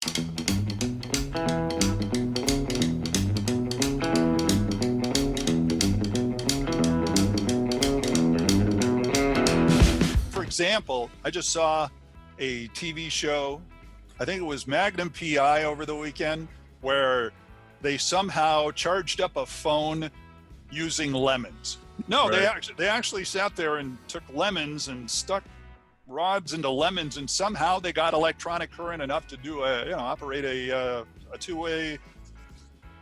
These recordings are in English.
For example, I just saw a TV show, I think it was Magnum PI over the weekend, where they somehow charged up a phone using lemons. No, Right. they actually sat there and took lemons and stuck rods into lemons, and somehow they got electronic current enough to do operate a two-way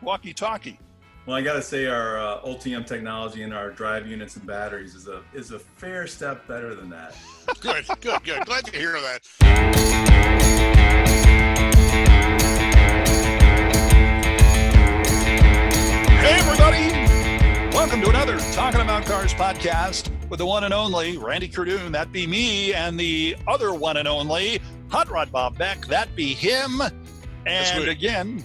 walkie-talkie. Well, I got to say our Ultium technology in our drive units and batteries is a fair step better than that. Good. Glad to hear that. Hey, everybody! Welcome to another Talking About Cars podcast with the one and only Randy Cardoon, that be me, and the other one and only Hot Rod Bob Beck, that be him. And again,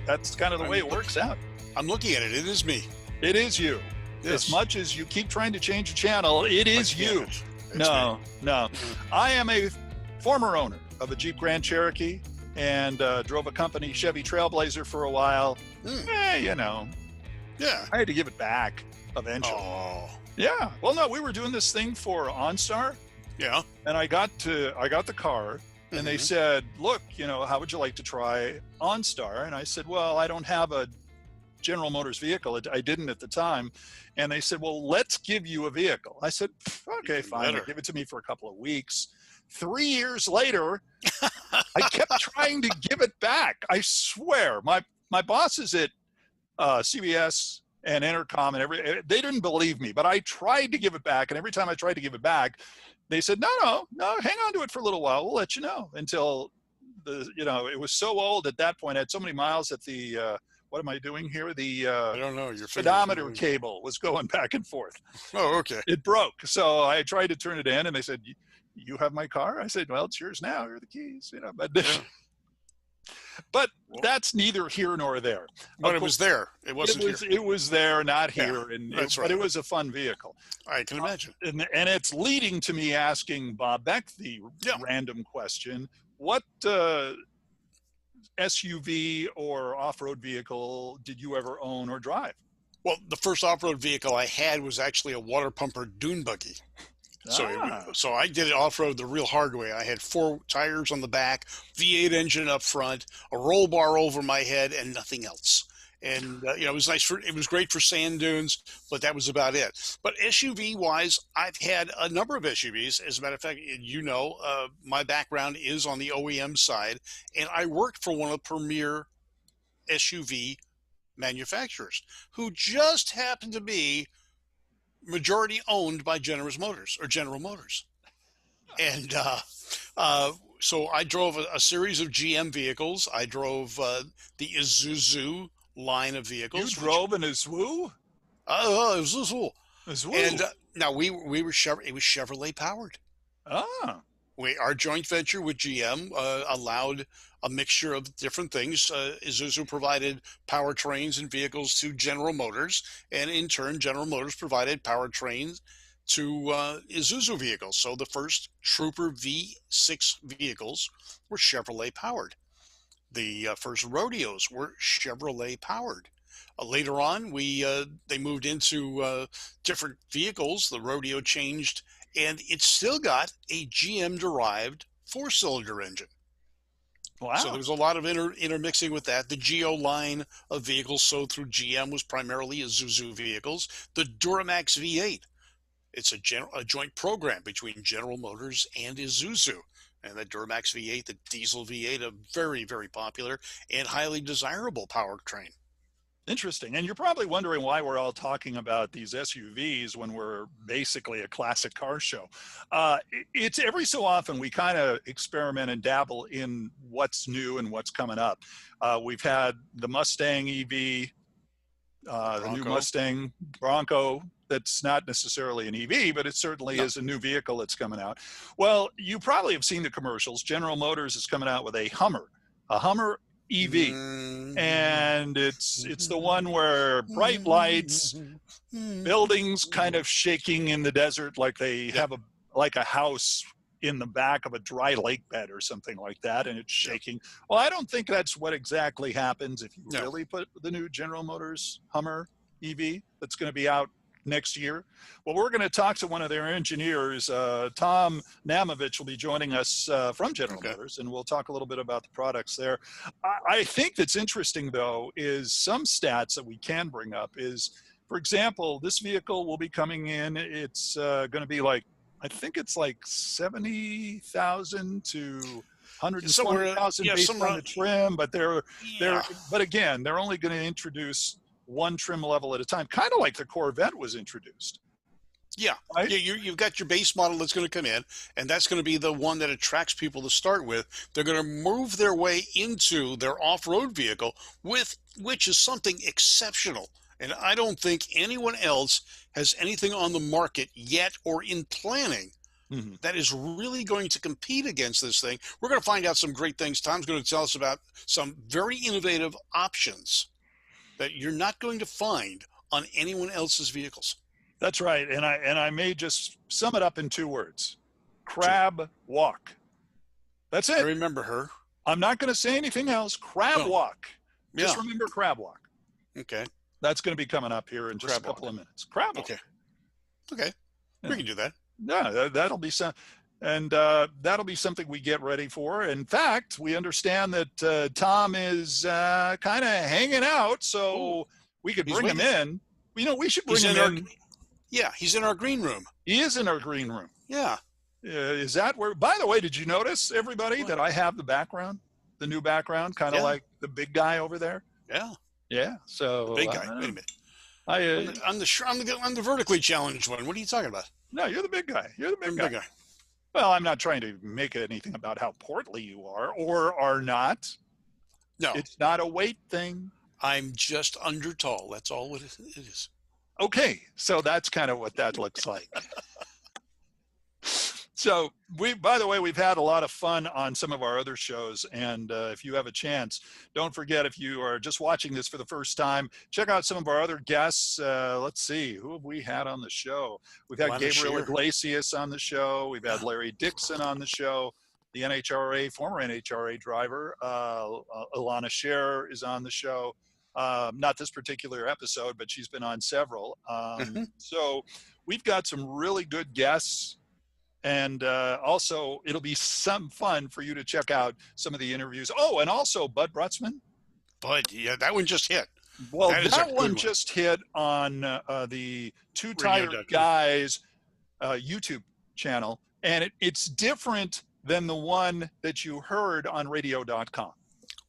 that's kind of the way it works out. I'm looking at it. It is me. It is you. Yes. As much as you keep trying to change the channel, it is you. It's No. me. I am a former owner of a Jeep Grand Cherokee and drove a company Chevy Trailblazer for a while. Yeah. I had to give it back eventually. Oh. Yeah. Well, no, we were doing this thing for OnStar, Yeah. and I got the car, and they said, "Look, how would you like to try OnStar?" And I said, "Well, I don't have a General Motors vehicle. I didn't at the time." And they said, "Well, let's give you a vehicle." I said, "Okay, fine. Better. Give it to me for a couple of weeks." 3 years later, I kept trying to give it back. I swear, my bosses at CBS and Intercom and they didn't believe me, but I tried to give it back. And every time I tried to give it back, they said, no, hang on to it for a little while. We'll let you know, until it was so old at that point. I had so many miles that the, what am I doing here? The I don't know. Your speedometer cable was going back and forth. Oh, okay. It broke. So I tried to turn it in, and they said, "You have my car?" I said, "Well, it's yours now. Here are the keys." But that's neither here nor there. But it was there. It wasn't here. It was there, not here. Yeah, and that's But right. it was a fun vehicle. I can imagine. And it's leading to me asking Bob Beck the random question: what SUV or off-road vehicle did you ever own or drive? Well, the first off-road vehicle I had was actually a water pumper dune buggy. So I did it off-road the real hard way. I had 4 tires on the back, V8 engine up front, a roll bar over my head, and nothing else. And it was nice it was great for sand dunes, but that was about it. But SUV wise, I've had a number of SUVs. As a matter of fact, my background is on the OEM side, and I worked for one of the premier SUV manufacturers who just happened to be majority owned by General Motors. And so I drove a series of GM vehicles. I drove the Isuzu line of vehicles. You drove an Isuzu? Isuzu. Isuzu. And now it was Chevrolet powered. Our joint venture with GM allowed a mixture of different things. Isuzu provided powertrains and vehicles to General Motors, and in turn, General Motors provided powertrains to Isuzu vehicles. So the first Trooper V6 vehicles were Chevrolet powered. The first rodeos were Chevrolet powered. Later on, they moved into different vehicles. The rodeo changed, and it's still got a GM-derived 4-cylinder engine. Wow. So there was a lot of intermixing with that. The Geo line of vehicles sold through GM was primarily Isuzu vehicles. The Duramax V8, it's a joint program between General Motors and Isuzu. And the Duramax V8, the diesel V8, a very, very popular and highly desirable powertrain. Interesting. And you're probably wondering why we're all talking about these SUVs when we're basically a classic car show. It's every so often we kind of experiment and dabble in what's new and what's coming up. We've had the Mustang EV, the new Mustang Bronco. That's not necessarily an EV, but it certainly is a new vehicle that's coming out. Well, you probably have seen the commercials. General Motors is coming out with a Hummer EV, and it's the one where bright lights, buildings kind of shaking in the desert like they have a house in the back of a dry lake bed or something like that, and it's shaking. Well, I don't think that's what exactly happens if you really put the new General Motors Hummer EV that's going to be out next year. Well, we're going to talk to one of their engineers. Tom Namovich will be joining us from General Motors, and we'll talk a little bit about the products there. I think that's interesting, though, is some stats that we can bring up is, for example, this vehicle will be coming in. It's going to be like, I think it's like 70,000 to 120,000 based on the trim, but but again, they're only going to introduce one trim level at a time, kind of like the Corvette was introduced. Yeah, right? You've got your base model that's going to come in, and that's going to be the one that attracts people to start with. They're going to move their way into their off-road vehicle, which is something exceptional. And I don't think anyone else has anything on the market yet or in planning that is really going to compete against this thing. We're going to find out some great things. Tom's going to tell us about some very innovative options that you're not going to find on anyone else's vehicles. That's right. And I may just sum it up in 2 words. Crab walk. That's it. I remember her. I'm not going to say anything else. Crab walk. Just remember crab walk. Okay. That's going to be coming up here in just a couple of minutes. Crab walk. Okay. We can do that. Yeah, that'll be some. And that'll be something we get ready for. In fact, we understand that Tom is kind of hanging out, so we could bring him in. You know, we should bring him in. Yeah, he's in our green room. He is in our green room. Yeah. Is that where, by the way, did you notice, everybody, that I have the background, the new background, kind of like the big guy over there? Yeah. Yeah, so. The big guy. Wait a minute. I'm the vertically challenged one. What are you talking about? No, you're the big guy. You're the big guy. Well, I'm not trying to make anything about how portly you are or are not. No. It's not a weight thing. I'm just under tall. That's all it is. Okay, so that's kind of what that looks like. So by the way, we've had a lot of fun on some of our other shows. And if you have a chance, don't forget, if you are just watching this for the first time, check out some of our other guests. Let's see, who have we had on the show? We've had Gabriel Iglesias on the show. We've had Larry Dixon on the show. The former NHRA driver, Ilana Scher is on the show. Not this particular episode, but she's been on several. So we've got some really good guests. And also, it'll be some fun for you to check out some of the interviews. Oh, and also Bud Brutzman. Bud, yeah, that one just hit. Well, that one just hit on the Two Tired Guys YouTube channel. And it's different than the one that you heard on radio.com.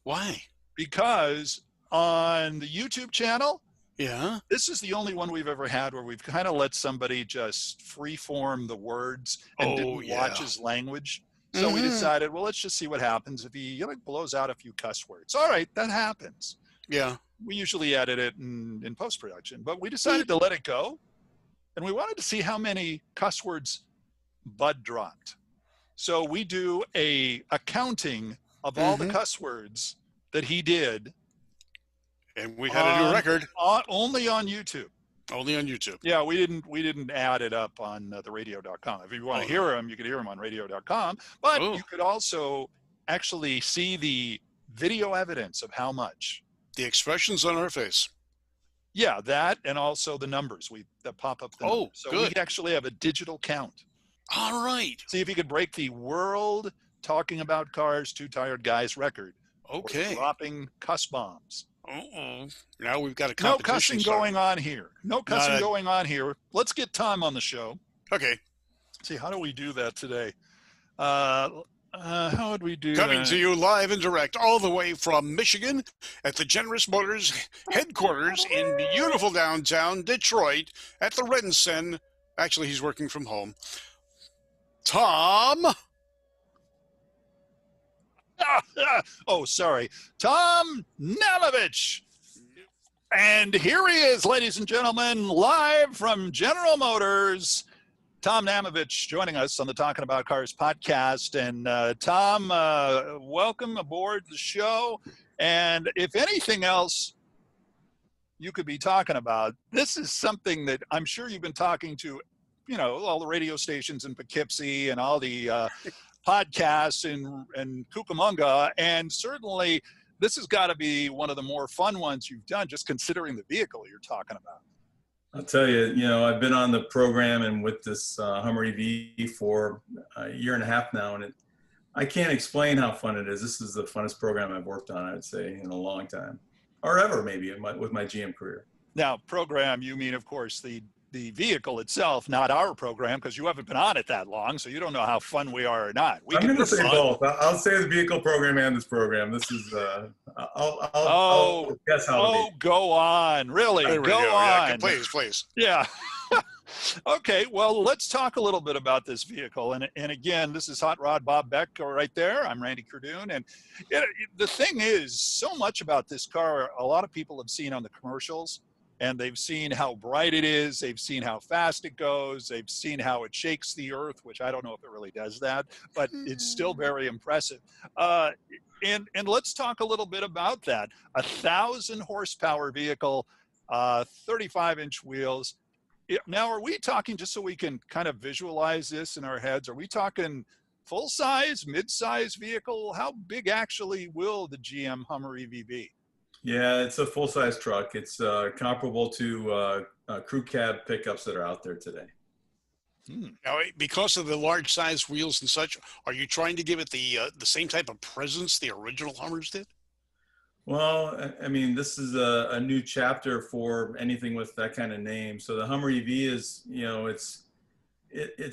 Why? Because on the YouTube channel, this is the only one we've ever had where we've kind of let somebody just freeform the words and didn't watch his language. So we decided, well, let's just see what happens if he blows out a few cuss words. All right, that happens. Yeah. We usually edit it in post-production, but we decided to let it go. And we wanted to see how many cuss words Bud dropped. So we do a counting of all the cuss words that he did. And we had a new record. Only on YouTube. Only on YouTube. Yeah, we didn't add it up on the radio.com. If you want to hear him, you could hear him on radio.com. But you could also actually see the video evidence of how much. The expressions on our face. Yeah, that and also the numbers that pop up. So good. we actually have a digital count. All right. See if you could break the world talking about cars, Two Tired Guys record. Okay. Dropping cuss bombs. Now we've got a competition. No cussing going on here. No cussing going on here. Let's get Tom on the show. Okay. See, how do we do that today? How would we do Coming to you live and direct all the way from Michigan at the Generous Motors headquarters in beautiful downtown Detroit at the Renson. Actually, he's working from home. Tom. Sorry. Tom Namovich. And here he is, ladies and gentlemen, live from General Motors. Tom Namovich joining us on the Talking About Cars podcast. And Tom, welcome aboard the show. And if anything else you could be talking about, this is something that I'm sure you've been talking to all the radio stations in Poughkeepsie and all the podcasts in Cucamonga. And certainly this has got to be one of the more fun ones you've done, just considering the vehicle you're talking about. I'll tell you, I've been on the program and with this Hummer EV for a year and a half now, and I can't explain how fun it is. This is the funnest program I've worked on, I'd say, in a long time, or ever maybe with my GM career. Now, program, you mean, of course, the vehicle itself, not our program, because you haven't been on it that long, so you don't know how fun we are or not. I'm going to say both. I'll say the vehicle program and this program. This is, I'll guess how to be. Go on. Really? Go on. Yeah, please. Yeah. Okay, well, let's talk a little bit about this vehicle. And again, this is Hot Rod Bob Beck right there. I'm Randy Cardoon. And the thing is, so much about this car, a lot of people have seen on the commercials, and they've seen how bright it is. They've seen how fast it goes. They've seen how it shakes the earth, which I don't know if it really does that, but it's still very impressive. And let's talk a little bit about that. 1,000 horsepower vehicle, 35-inch wheels. Now, are we talking, just so we can kind of visualize this in our heads, are we talking full-size, mid-size vehicle? How big actually will the GM Hummer EV be? Yeah, it's a full-size truck. It's comparable to crew cab pickups that are out there today. Now, because of the large size wheels and such, are you trying to give it the same type of presence the original Hummers did? Well, I mean, this is a new chapter for anything with that kind of name. So the Hummer EV is, it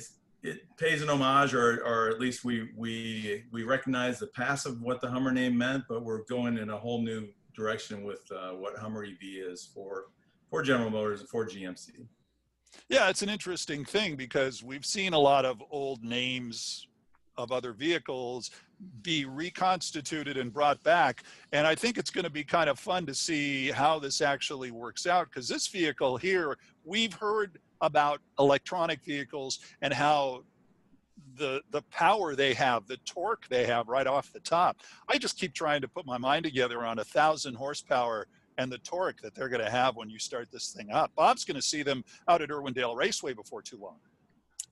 pays an homage, or at least we recognize the past of what the Hummer name meant, but we're going in a whole new direction with what Hummer EV is for General Motors and for GMC. Yeah, it's an interesting thing because we've seen a lot of old names of other vehicles be reconstituted and brought back. And I think it's going to be kind of fun to see how this actually works out, because this vehicle here, we've heard about electronic vehicles and how the power they have, the torque they have right off the top. I just keep trying to put my mind together on 1,000 horsepower and the torque that they're going to have when you start this thing up. Bob's going to see them out at Irwindale Raceway before too long.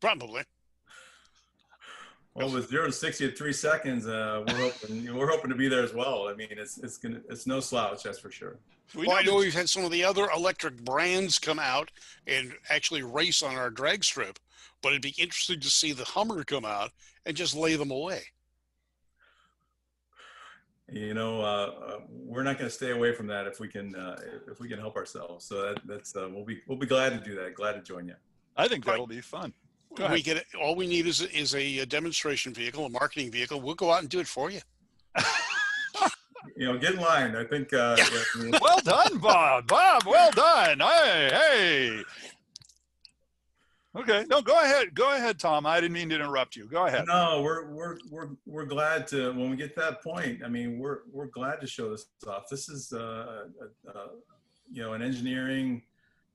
Probably. Well, with 0 to 60 at 3 seconds, we're hoping to be there as well. I mean, it's no slouch, that's for sure. Well, I know we've had some of the other electric brands come out and actually race on our drag strip, but it'd be interesting to see the Hummer come out and just lay them away. We're not going to stay away from that if we can help ourselves. So that's we'll be glad to do that. Glad to join you. I think that'll be fun. All we need is a demonstration vehicle, a marketing vehicle. We'll go out and do it for you. Get in line. I think. Well done, Bob. Bob, well done. Hey. Okay. No, go ahead, Tom. I didn't mean to interrupt you. Go ahead. No, we're glad to, when we get to that point. I mean, we're glad to show this off. This is an engineering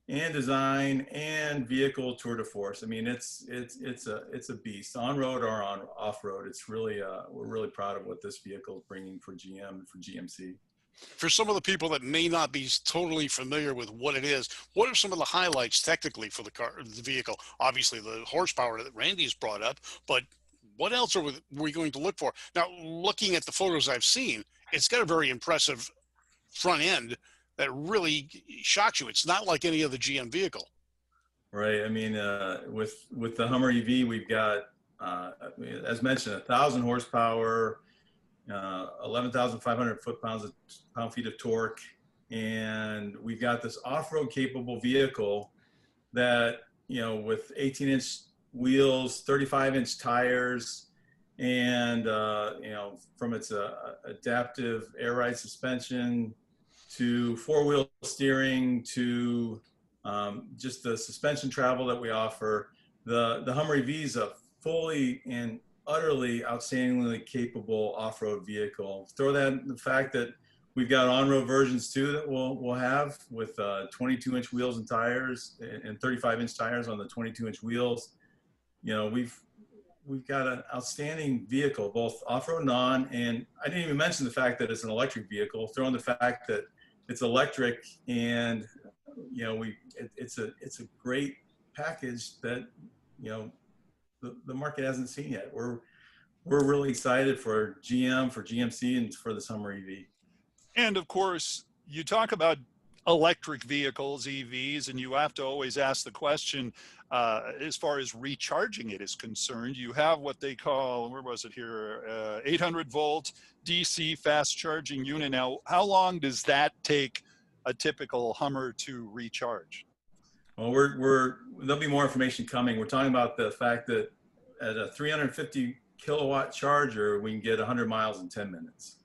and design and vehicle tour de force. I mean, it's a beast, on road or on off road. It's really we're really proud of what this vehicle is bringing for GM and for GMC. For some of the people that may not be totally familiar with what it is, what are some of the highlights technically for the vehicle? Obviously, the horsepower that Randy's brought up, but what else are we going to look for? Now, looking at the photos I've seen, it's got a very impressive front end that really shocks you. It's not like any other GM vehicle. Right. I mean, with the Hummer EV, we've got, as mentioned, 1,000 horsepower, 11,500 pound-feet of torque, and we've got this off-road capable vehicle that, with 18-inch wheels, 35-inch tires, and from its adaptive air ride suspension to four-wheel steering to just the suspension travel that we offer, the Hummer EV is a fully and utterly outstandingly capable off-road vehicle. Throw that in the fact that we've got on-road versions too that we'll have with 22-inch wheels and tires and 35-inch tires on the 22-inch wheels. We've got an outstanding vehicle, both off-road and on. And I didn't even mention the fact that it's an electric vehicle. Throw in the fact that it's electric, and it's a great package that the market hasn't seen yet. We're really excited for GM, for GMC, and for this Hummer EV. And of course, you talk about electric vehicles, EVs, and you have to always ask the question, as far as recharging it is concerned. You have what they call, where was it here, 800 volt DC fast charging unit. Now, how long does that take a typical Hummer to recharge? Well, there'll be more information coming. We're talking about the fact that at a 350 kilowatt charger, we can get 100 miles in 10 minutes.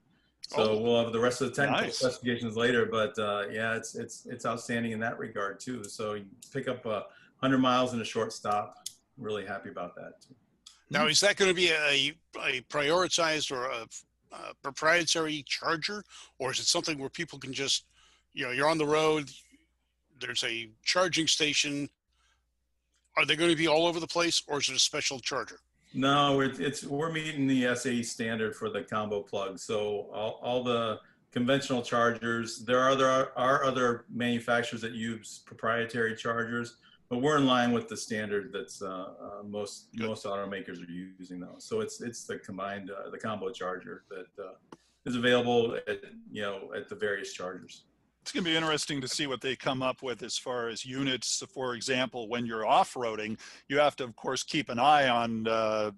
So we'll have the rest of the technical specifications later, but yeah, it's outstanding in that regard too. So you pick up 100 miles in a short stop. Really happy about that too. Now, is that going to be a prioritized or a proprietary charger, or is it something where people can just, you're on the road, there's a charging station. Are they going to be all over the place, or is it a special charger? No, we're meeting the SAE standard for the combo plug. So all the conventional chargers, there are other manufacturers that use proprietary chargers, but we're in line with the standard that's most automakers are using those. So it's the combined the combo charger that is available at the various chargers. It's going to be interesting to see what they come up with as far as units. For example, when you're off-roading, you have to, of course, keep an eye on, I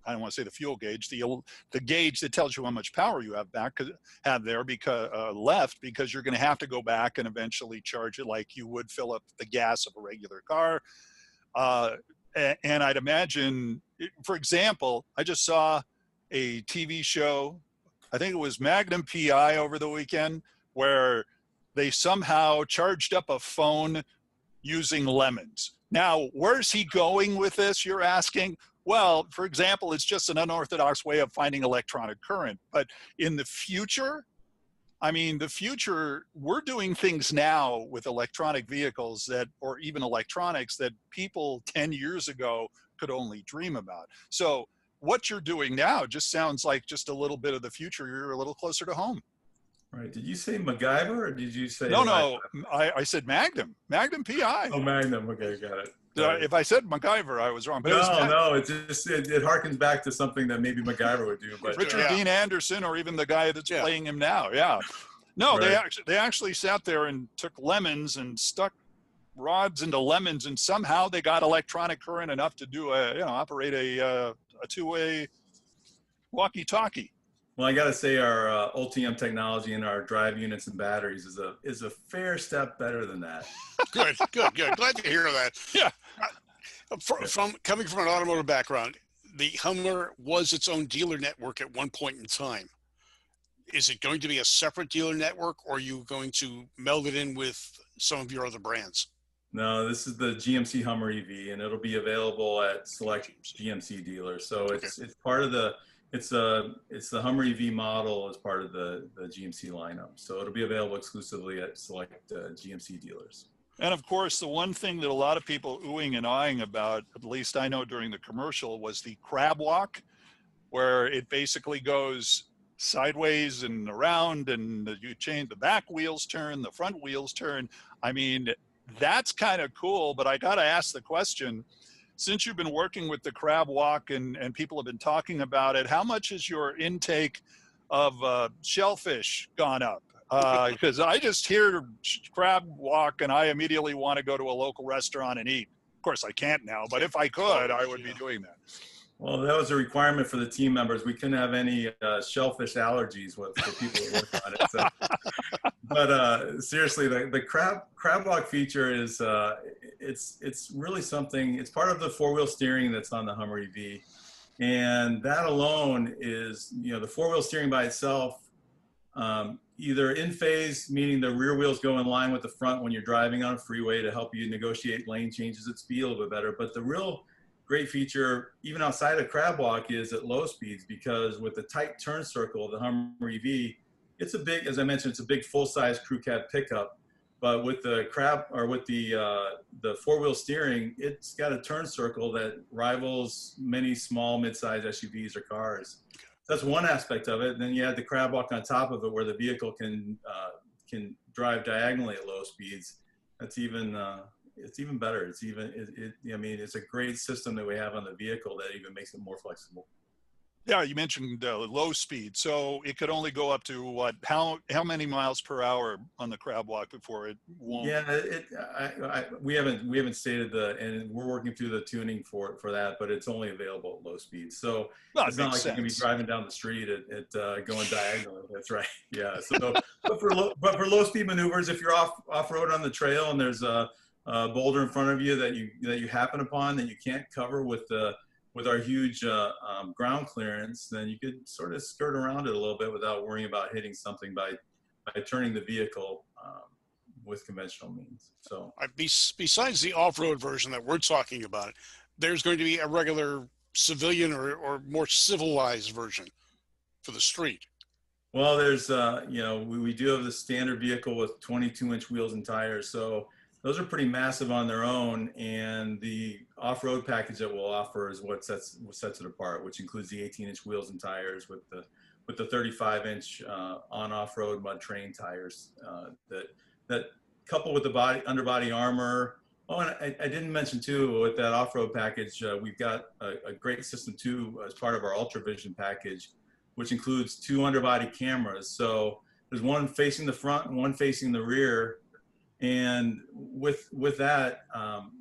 don't want to say the fuel gauge, the gauge that tells you how much power you have left, because you're going to have to go back and eventually charge it like you would fill up the gas of a regular car. And I'd imagine, for example, I just saw a TV show, I think it was Magnum PI over the weekend, where they somehow charged up a phone using lemons. Now, where's he going with this, you're asking? Well, for example, it's just an unorthodox way of finding electronic current. But in the future, we're doing things now with electronic vehicles or even electronics that people 10 years ago could only dream about. So what you're doing now just sounds like just a little bit of the future. You're a little closer to home. Right. Did you say MacGyver or did you say? No. I said Magnum PI. Oh, Magnum. Okay, got it. If I said MacGyver, I was wrong. But no, it harkens back to something that maybe MacGyver would do. But Richard Dean Anderson, or even the guy that's playing him now. Yeah. No, right. They actually sat there and took lemons and stuck rods into lemons, and somehow they got electronic current enough to do operate a two-way walkie-talkie. Well, I got to say our Ultium technology in our drive units and batteries is a fair step better than that. Good. Glad to hear that. Yeah. From coming from an automotive background, the Hummer was its own dealer network at one point in time. Is it going to be a separate dealer network, or are you going to meld it in with some of your other brands? No, this is the GMC Hummer EV, and it'll be available at select GMC dealers. So it's part of the. It's the Hummer EV model as part of the GMC lineup. So it'll be available exclusively at select GMC dealers. And of course, the one thing that a lot of people oohing and eyeing about, at least I know during the commercial, was the crab walk, where it basically goes sideways and around, and you change, the back wheels turn, the front wheels turn. I mean, that's kind of cool, but I got to ask the question, since you've been working with the crab walk and people have been talking about it, how much has your intake of shellfish gone up? Because I just hear crab walk and I immediately want to go to a local restaurant and eat. Of course, I can't now, but if I could, I would be doing that. Well, that was a requirement for the team members. We couldn't have any shellfish allergies for people who work on it. So. But seriously, the crab walk feature is it's really something. It's part of the four-wheel steering that's on the Hummer EV, and that alone is, the four-wheel steering by itself, either in phase, meaning the rear wheels go in line with the front when you're driving on a freeway to help you negotiate lane changes at speed a little bit better. But the real great feature, even outside of crab walk, is at low speeds, because with the tight turn circle of the Hummer EV, it's a big, as I mentioned, it's a big full-size crew cab pickup. But with the the four-wheel steering, it's got a turn circle that rivals many small, mid-size SUVs or cars. That's one aspect of it. And then you add the crab walk on top of it, where the vehicle can drive diagonally at low speeds. That's even it's even better. It's even, I mean, it's a great system that we have on the vehicle that even makes it more flexible. Yeah, you mentioned low speed, so it could only go up to what? How many miles per hour on the crab walk before it won't? Yeah, we haven't stated and we're working through the tuning for that, but it's only available at low speed. So Well, it it's not makes like you're gonna be sense. driving down the street at going diagonally. That's right. Yeah. So, but for low speed maneuvers, if you're off road on the trail and there's a boulder in front of you that you happen upon that you can't cover with our huge ground clearance, then you could sort of skirt around it a little bit without worrying about hitting something by turning the vehicle with conventional means. So Besides the off-road version that we're talking about, there's going to be a regular civilian or more civilized version for the street. well, there's we do have the standard vehicle with 22-inch wheels and tires, so those are pretty massive on their own, and the off-road package that we'll offer is what sets it apart, which includes the 18-inch wheels and tires with the 35-inch on off-road mud terrain tires that coupled with the underbody armor. Oh, and I didn't mention too, with that off-road package, we've got a great system too as part of our UltraVision package, which includes 2 underbody cameras. So there's one facing the front and one facing the rear. And with that,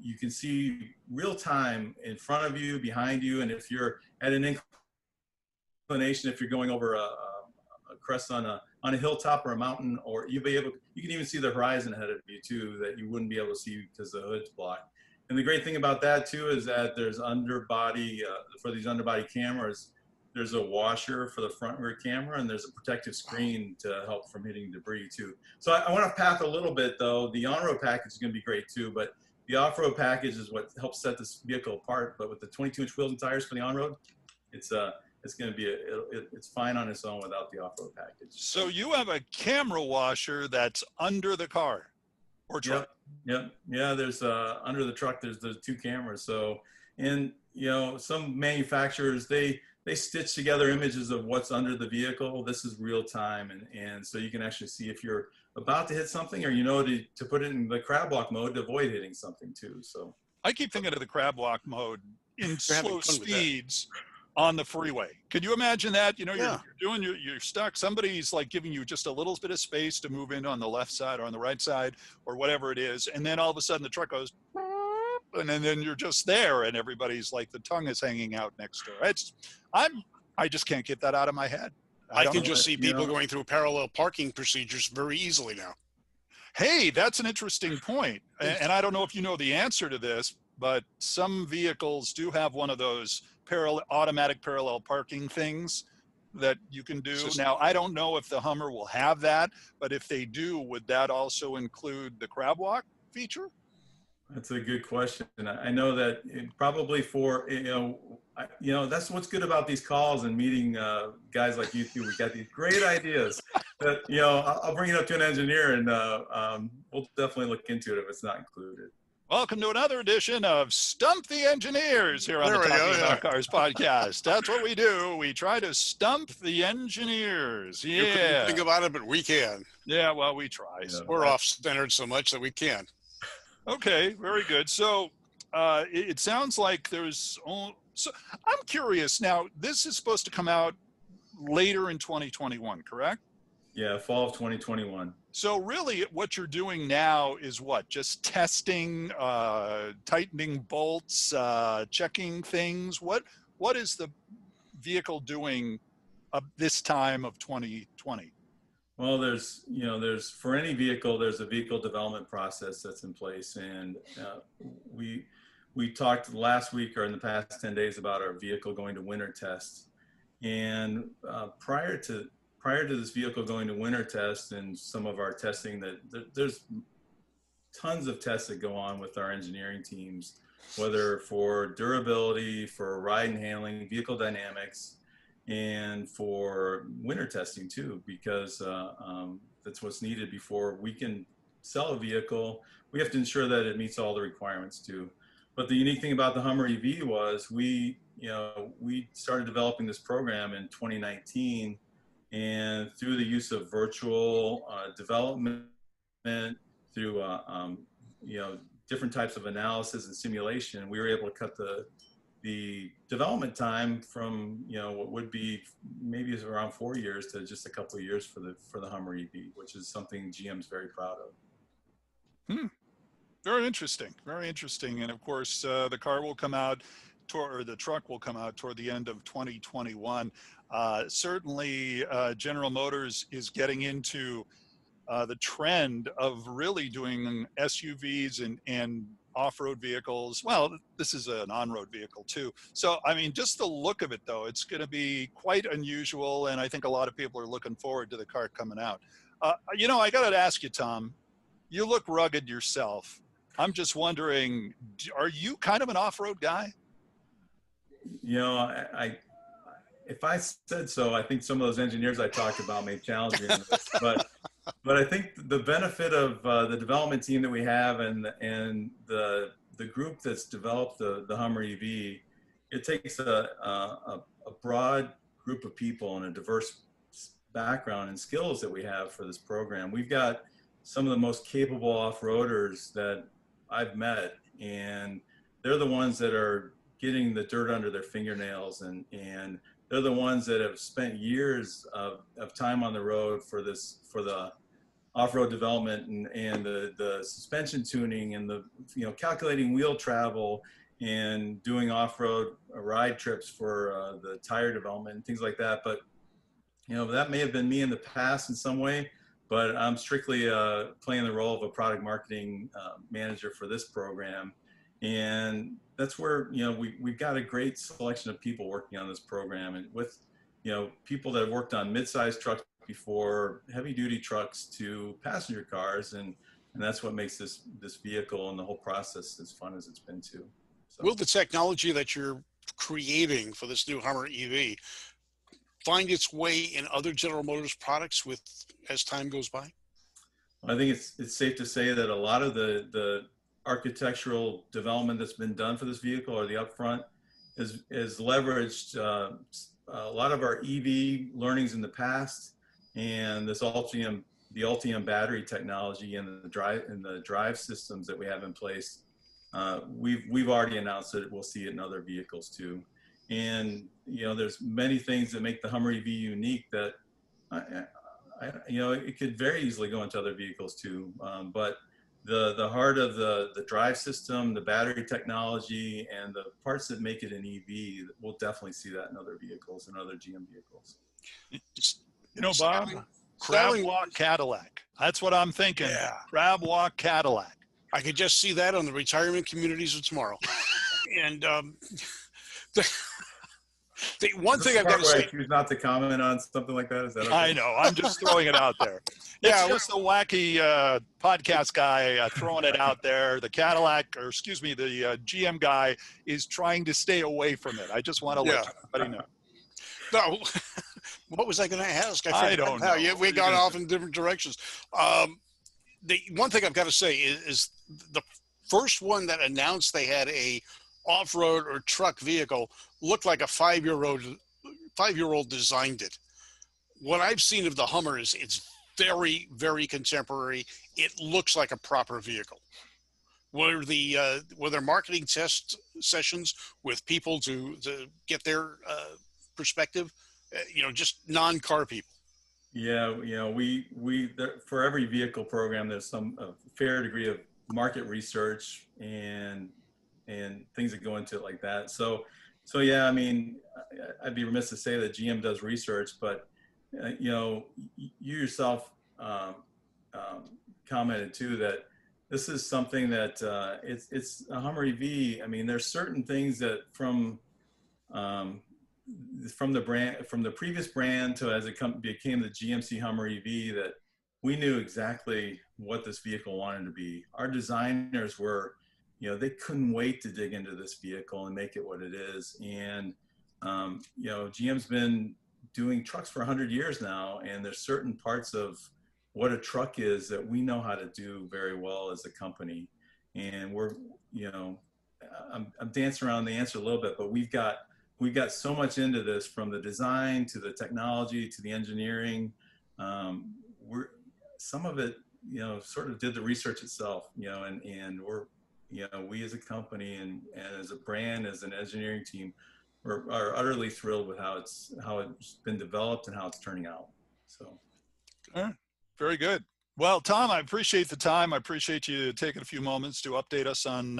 you can see real time in front of you, behind you, and if you're at an inclination, if you're going over a crest on a hilltop or a mountain, or you can even see the horizon ahead of you too, that you wouldn't be able to see because the hood's blocked. And the great thing about that too is that there's underbody for these underbody cameras. There's a washer for the front and rear camera, and there's a protective screen to help from hitting debris too. So I went off path a little bit though. The on-road package is going to be great too, but the off-road package is what helps set this vehicle apart. But with the 22-inch wheels and tires for the on-road, it's going to be it's fine on its own without the off-road package. So you have a camera washer that's under the car or truck. Yep. Yeah. There's under the truck. There's 2 cameras. So, and some manufacturers they stitch together images of what's under the vehicle. This is real time, and so you can actually see if you're about to hit something, or to put it in the crab walk mode to avoid hitting something too. So I keep thinking of the crab walk mode in You're slow having fun with that. speeds on the freeway. Could you imagine that? Yeah. You're stuck. Somebody's like giving you just a little bit of space to move in on the left side or on the right side or whatever it is. And then all of a sudden the truck goes, and then you're just there and everybody's like, the tongue is hanging out next door. I just can't get that out of my head. I don't can know. just see people going through parallel parking procedures very easily now. Hey, that's an interesting point. And I don't know if you know the answer to this, but some vehicles do have one of those automatic parallel parking things that you can do. Now, I don't know if the Hummer will have that, but if they do, would that also include the crab walk feature? That's a good question. I know that probably for, that's what's good about these calls and meeting guys like you two. We got these great ideas that, I'll bring it up to an engineer and we'll definitely look into it if it's not included. Welcome to another edition of Stump the Engineers here on the Talking About Cars podcast. That's what we do. We try to stump the engineers. Yeah. You couldn't think about it, but we can. Yeah, well, we try. Yeah. So We're off-centered so much that we can. Okay, very good. So it sounds like so I'm curious now, this is supposed to come out later in 2021, correct? Yeah, fall of 2021. So really what you're doing now is what? Just testing, tightening bolts, checking things. What is the vehicle doing this time of 2020? Well, there's for any vehicle, there's a vehicle development process that's in place. And we talked last week or in the past 10 days about our vehicle going to winter test. And prior to this vehicle going to winter test and some of our testing, there's tons of tests that go on with our engineering teams, whether for durability, for ride and handling, vehicle dynamics, and for winter testing too, because that's what's needed before we can sell a vehicle. We have to ensure that it meets all the requirements too. But the unique thing about the Hummer EV was we started developing this program in 2019, and through the use of virtual development, through different types of analysis and simulation, we were able to cut the development time from, you know, what would be maybe around 4 years to just a couple of years for the Hummer EV, which is something GM's very proud of. Very interesting. Very interesting. And of course, the car will come out or the truck will come out toward the end of 2021. Certainly, General Motors is getting into the trend of really doing SUVs and off-road vehicles. Well, this is an on-road vehicle too. So, I mean, just the look of it though, it's going to be quite unusual. And I think a lot of people are looking forward to the car coming out. You know, I got to ask you, Tom, you look rugged yourself. I'm just wondering, are you kind of an off-road guy? You know, if I said so, I think some of those engineers I talked about may challenge me on this. But I think the benefit of the development team that we have and the group that's developed the Hummer EV, it takes a broad group of people and a diverse background and skills that we have for this program. We've got some of the most capable off-roaders that I've met, and they're the ones that are getting the dirt under their fingernails, and they're the ones that have spent years of time on the road for the off-road development and the suspension tuning and the, you know, calculating wheel travel and doing off-road ride trips for the tire development and things like that. But, you know, that may have been me in the past in some way, but I'm strictly playing the role of a product marketing manager for this program. And that's where, you know, we've got a great selection of people working on this program, and with, you know, people that have worked on mid-sized trucks before, heavy duty trucks to passenger cars. And that's what makes this vehicle and the whole process as fun as it's been too. So. Will the technology that you're creating for this new Hummer EV find its way in other General Motors products as time goes by? I think it's safe to say that a lot of the architectural development that's been done for this vehicle, or the upfront, is leveraged a lot of our EV learnings in the past, and the Ultium battery technology and the drive systems that we have in place. We've already announced that we'll see it in other vehicles too. And, you know, there's many things that make the Hummer EV unique that, you know, it could very easily go into other vehicles too. But the heart of the drive system, the battery technology, and the parts that make it an EV, we'll definitely see that in other vehicles and other GM vehicles. You know, Bob, crab walk Cadillac. That's what I'm thinking. Yeah. Crab walk Cadillac. I could just see that on the retirement communities of tomorrow. And the one thing I've got to say, I choose not to comment on something like that. Is that okay? I know. I'm just throwing it out there. It's just a wacky podcast guy throwing it out there. The Cadillac, or excuse me, the GM guy is trying to stay away from it. I just want to let everybody know. No, what was I going to ask? I don't know. Yeah, we got off in different directions. The one thing I've got to say is the first one that announced they had a off-road or truck vehicle looked like a five-year-old designed it. What I've seen of the Hummer is it's very, very contemporary. It looks like a proper vehicle. Were there marketing test sessions with people to get their perspective? You know, just non-car people. Yeah, you know, for every vehicle program, there's a fair degree of market research and things that go into it like that. So yeah, I mean, I'd be remiss to say that GM does research, but you know, you yourself commented too that this is something that it's a Hummer EV. I mean, there's certain things that from the brand, from the previous brand to as it became the GMC Hummer EV, that we knew exactly what this vehicle wanted to be. Our designers were, you know, they couldn't wait to dig into this vehicle and make it what it is. And, you know, GM's been doing trucks for 100 years now, and there's certain parts of what a truck is that we know how to do very well as a company. And we're, you know, I'm dancing around the answer a little bit, but we've got so much into this, from the design to the technology to the engineering. Some of it, you know, sort of did the research itself, you know, and we as a company and as a brand, as an engineering team, are utterly thrilled with how it's been developed and how it's turning out. So, all right. Very good. Well, Tom, I appreciate the time. I appreciate you taking a few moments to update us on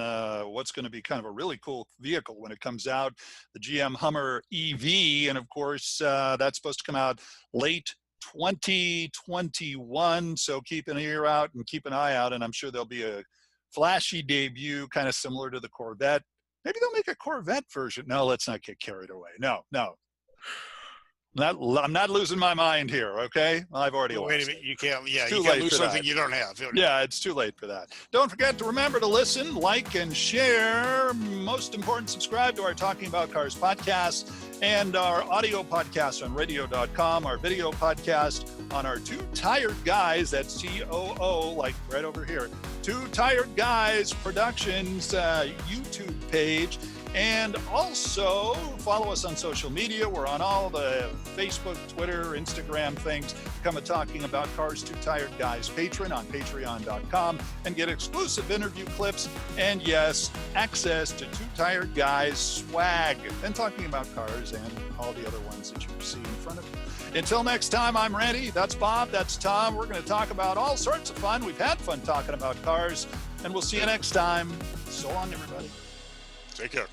what's going to be kind of a really cool vehicle when it comes out, the GM Hummer EV. And of course, that's supposed to come out late 2021. So keep an ear out and keep an eye out. And I'm sure there'll be a flashy debut, kind of similar to the Corvette. Maybe they'll make a Corvette version. No, let's not get carried away. No. I'm not losing my mind here, okay? I've already lost. Wait a minute, you can't. Yeah, It's you too can't late lose for something that. you don't have. Yeah, it's too late for that. Don't forget to remember to listen, like, and share. Most important, subscribe to our Talking About Cars podcast and our audio podcast on radio.com, our video podcast on our Two Tired Guys, that's TOO, like right over here, Two Tired Guys Productions YouTube page. And also follow us on social media. We're on all the Facebook, Twitter, Instagram things. Become a Talking About Cars Two Tired Guys patron on patreon.com and get exclusive interview clips and, yes, access to Two Tired Guys swag. And Talking About Cars and all the other ones that you see in front of you. Until next time, I'm Randy. That's Bob. That's Tom. We're going to talk about all sorts of fun. We've had fun talking about cars. And we'll see you next time. So long, everybody. Take care.